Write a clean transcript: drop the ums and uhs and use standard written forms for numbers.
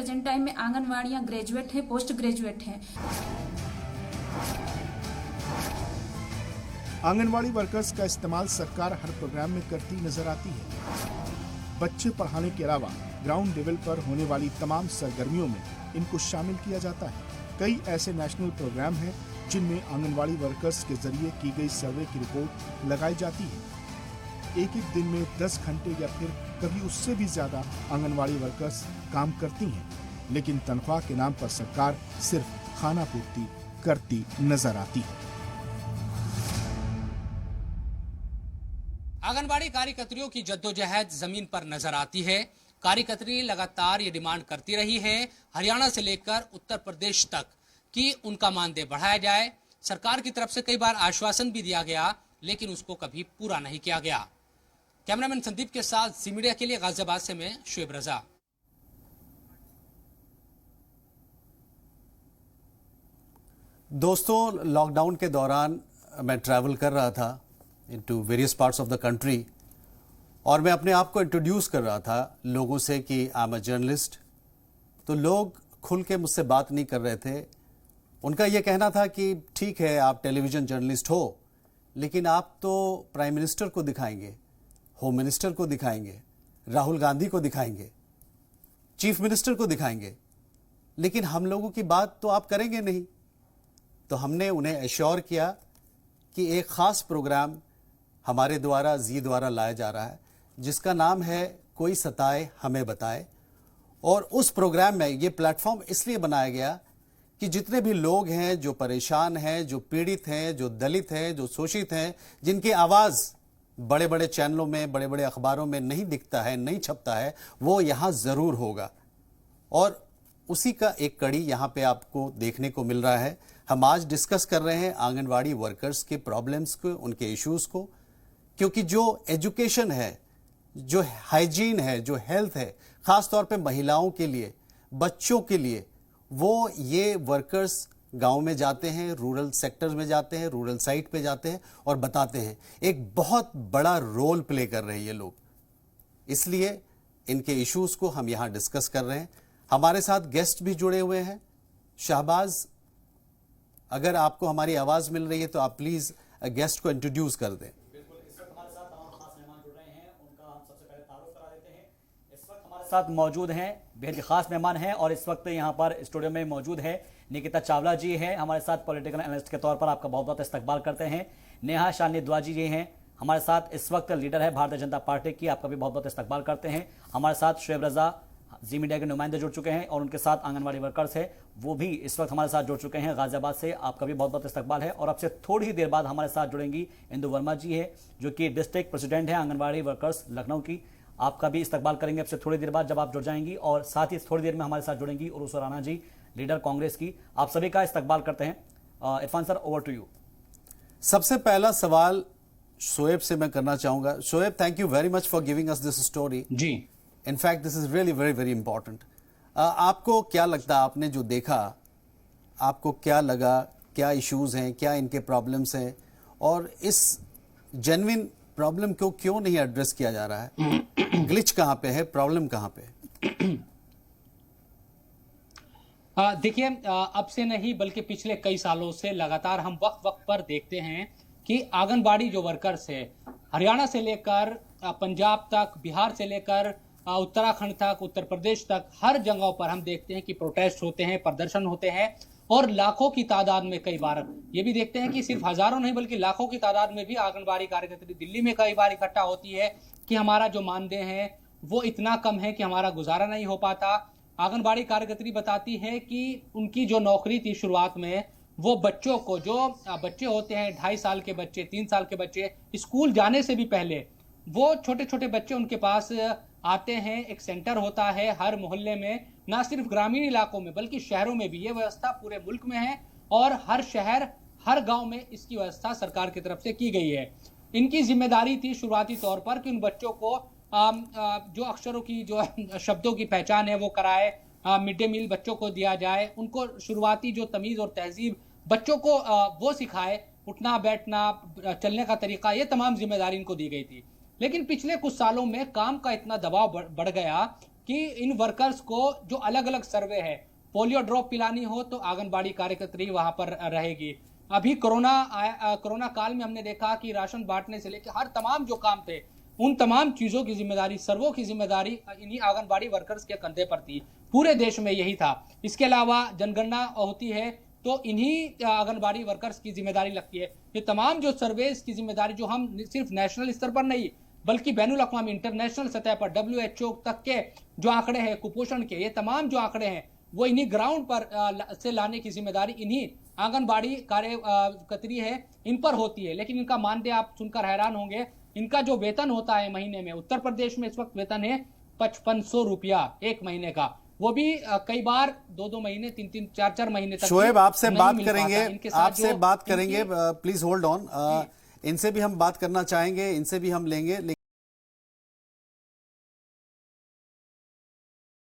Present time में आंगनवाड़ियाँ graduate हैं, post graduate हैं। आंगनवाड़ी वर्कर्स का इस्तेमाल सरकार हर प्रोग्राम में करती नजर आती है। बच्चे पढ़ाने के अलावा ग्राउंड लेवल पर होने वाली तमाम सरगर्मियों में इनको शामिल किया जाता है। कई ऐसे नेशनल प्रोग्राम हैं जिनमें आंगनवाड़ी वर्कर्स के जरिए की गई सर्वे की रिपोर्ट लगाई जाती है। एक एक दिन में 10 घंटे या फिर कभी उससे भी ज्यादा आंगनवाड़ी वर्कर्स काम करती हैं, लेकिन तनख्वाह के नाम पर सरकार सिर्फ खाना पूर्ति करती नजर आती है। आंगनबाड़ी कार्यकर्तियों की जद्दोजहद जमीन पर नजर आती है। कार्यकर्त्री लगातार ये डिमांड करती रही है, हरियाणा से लेकर उत्तर प्रदेश तक, कि उनका मानदेय बढ़ाया जाए। सरकार की तरफ से कई बार आश्वासन भी दिया गया, लेकिन उसको कभी पूरा नहीं किया गया। कैमरामैन संदीप के साथ जी मीडिया के लिए गाजियाबाद से मैं शुएब रजा। दोस्तों, लॉकडाउन के दौरान मैं ट्रैवल कर रहा था into various parts of the country और मैं अपने आप को इंट्रोड्यूस कर रहा था लोगों से कि आई एम अ जर्नलिस्ट। तो लोग खुल के मुझसे बात नहीं कर रहे थे। उनका यह कहना था कि ठीक है, आप टेलीविज़न जर्नलिस्ट हो, लेकिन आप तो प्राइम मिनिस्टर को दिखाएंगे, होम मिनिस्टर को दिखाएंगे, राहुल गांधी को दिखाएंगे, चीफ मिनिस्टर को दिखाएंगे, लेकिन हम लोगों की बात तो आप करेंगे नहीं। तो हमने उन्हें एश्योर किया कि एक ख़ास प्रोग्राम हमारे द्वारा जी द्वारा लाया जा रहा है, जिसका नाम है कोई सताए हमें बताए। और उस प्रोग्राम में ये प्लेटफॉर्म इसलिए बनाया गया कि जितने भी लोग हैं जो परेशान हैं, जो पीड़ित हैं, जो दलित हैं, जो शोषित हैं, जिनकी आवाज़ बड़े बड़े चैनलों में, बड़े बड़े अखबारों में नहीं दिखता है, नहीं छपता है, वो यहाँ ज़रूर होगा। और उसी का एक कड़ी यहाँ पे आपको देखने को मिल रहा है। हम आज डिस्कस कर रहे हैं आंगनवाड़ी वर्कर्स के प्रॉब्लम्स को, उनके इश्यूज़ को, क्योंकि जो एजुकेशन है, जो हाइजीन है, जो हेल्थ है, ख़ास तौर पे महिलाओं के लिए, बच्चों के लिए, वो ये वर्कर्स गांव में जाते हैं, रूरल सेक्टर्स में जाते हैं, रूरल साइट पे जाते हैं और बताते हैं। एक बहुत बड़ा रोल प्ले कर रहे हैं ये लोग। इसलिए इनके इश्यूज़ को हम यहाँ डिस्कस कर रहे हैं। हमारे साथ गेस्ट भी जुड़े हुए हैं। शहबाज, अगर आपको हमारी आवाज़ मिल रही है तो आप प्लीज़ गेस्ट को इंट्रोड्यूस कर दें। साथ मौजूद हैं बेहद खास मेहमान हैं और इस वक्त यहाँ पर स्टूडियो में मौजूद है निकिता चावला जी हैं हमारे साथ, पॉलिटिकल एनालिस्ट के तौर पर आपका बहुत बहुत इस्तकबाल करते हैं। नेहा शालिनी जी हैं हमारे साथ, इस वक्त लीडर है भारतीय जनता पार्टी की, आपका भी बहुत बहुत इस्तकबाल करते हैं। हमारे साथ शुएब रजा जी मीडिया के नुमाइंदे जुड़ चुके हैं और उनके साथ आंगनवाड़ी वर्कर्स है, वो भी इस वक्त हमारे साथ जुड़ चुके हैं गाजियाबाद से, आपका भी बहुत बहुत इस्तकबाल है। और अब से थोड़ी ही देर बाद हमारे साथ जुड़ेंगी इंदु वर्मा जी है, जो कि डिस्ट्रिक्ट प्रेसिडेंट है आंगनवाड़ी वर्कर्स लखनऊ की, आपका भी इस्तकबाल करेंगे अब से थोड़ी देर बाद जब आप जुड़ जाएंगी। और साथ ही थोड़ी देर में हमारे साथ जुड़ेंगी उर्वश राणा जी, लीडर कांग्रेस की। आप सभी का इस्तकबाल करते हैं। Irfan sir, over to you. सबसे पहला सवाल शोएब से मैं करना चाहूंगा। Shoaib, thank you very much for giving us this story. जी, in fact this is really very very important. आपको क्या लगता है, आपने जो देखा, आपको क्या लगा, क्या इश्यूज हैं, क्या इनके प्रॉब्लम्स हैं, और इस जेन्युइन प्रॉब्लम को क्यों नहीं एड्रेस किया जा रहा है? ग्लिच कहाँ पे है, प्रॉब्लम कहाँ पे? देखिए, अब से नहीं बल्कि पिछले कई सालों से लगातार हम वक्त वक्त पर देखते हैं कि आंगनबाड़ी जो वर्कर्स है, हरियाणा से लेकर पंजाब तक, बिहार से लेकर उत्तराखंड तक, उत्तर प्रदेश तक, हर जगहों पर हम देखते हैं कि प्रोटेस्ट होते हैं, प्रदर्शन होते हैं और लाखों की तादाद में, कई बार ये भी देखते हैं कि सिर्फ हजारों नहीं बल्कि लाखों की तादाद में भी आंगनबाड़ी कार्यकर्त्री दिल्ली में कई बार इकट्ठा होती है कि हमारा जो मानदेय है वो इतना कम है कि हमारा गुजारा नहीं हो पाता। आंगनबाड़ी कार्यकर्त्री बताती है कि उनकी जो नौकरी थी शुरुआत में, वो बच्चों को, जो बच्चे होते हैं 2.5 साल के बच्चे, 3 साल के बच्चे, स्कूल जाने से भी पहले वो छोटे छोटे बच्चे उनके पास आते हैं। एक सेंटर होता है हर मोहल्ले में, ना सिर्फ ग्रामीण इलाकों में बल्कि शहरों में भी ये व्यवस्था पूरे मुल्क में है और हर शहर, हर गांव में इसकी व्यवस्था सरकार की तरफ से की गई है। इनकी जिम्मेदारी थी शुरुआती तौर पर कि उन बच्चों को जो अक्षरों की, जो शब्दों की पहचान है वो कराए, मिड डे मील बच्चों को दिया जाए, उनको शुरुआती जो तमीज़ और तहजीब बच्चों को वो सिखाए, उठना बैठना, चलने का तरीका, ये तमाम जिम्मेदारी इनको दी गई थी। लेकिन पिछले कुछ सालों में काम का इतना दबाव बढ़ गया कि इन वर्कर्स को जो अलग अलग सर्वे है, पोलियो ड्रॉप पिलानी हो तो आंगनबाड़ी कार्यकर्त्री वहां पर रहेगी। अभी कोरोना काल में हमने देखा कि राशन बांटने से लेकर हर तमाम जो काम थे, उन तमाम चीजों की जिम्मेदारी, सर्वों की जिम्मेदारी इन्हीं आंगनबाड़ी वर्कर्स के कंधे पर थी। पूरे देश में यही था। इसके अलावा जनगणना होती है तो इन्हीं आंगनबाड़ी वर्कर्स की जिम्मेदारी लगती है। ये तमाम जो सर्वेस की जिम्मेदारी जो हम सिर्फ नेशनल स्तर पर नहीं बल्कि बैनुल अक़वामी इंटरनेशनल सतह पर WHO तक के जो आंकड़े हैं कुपोषण के, ये तमाम जो आंकड़े हैं वो इन्हीं ग्राउंड पर से लाने की जिम्मेदारी इन्हीं आंगनबाड़ी कार्यकर्त्री है, इन पर होती है। लेकिन इनका मानदेय आप सुनकर हैरान होंगे, इनका जो वेतन होता है महीने में, उत्तर प्रदेश में इस वक्त वेतन है 5500 रुपया एक महीने का, वो भी कई बार 2-2 महीने 3-3 4-4 महीने तक। शोएब आपसे बात करेंगे, प्लीज होल्ड ऑन, इनसे भी हम बात करना चाहेंगे, इनसे भी हम लेंगे।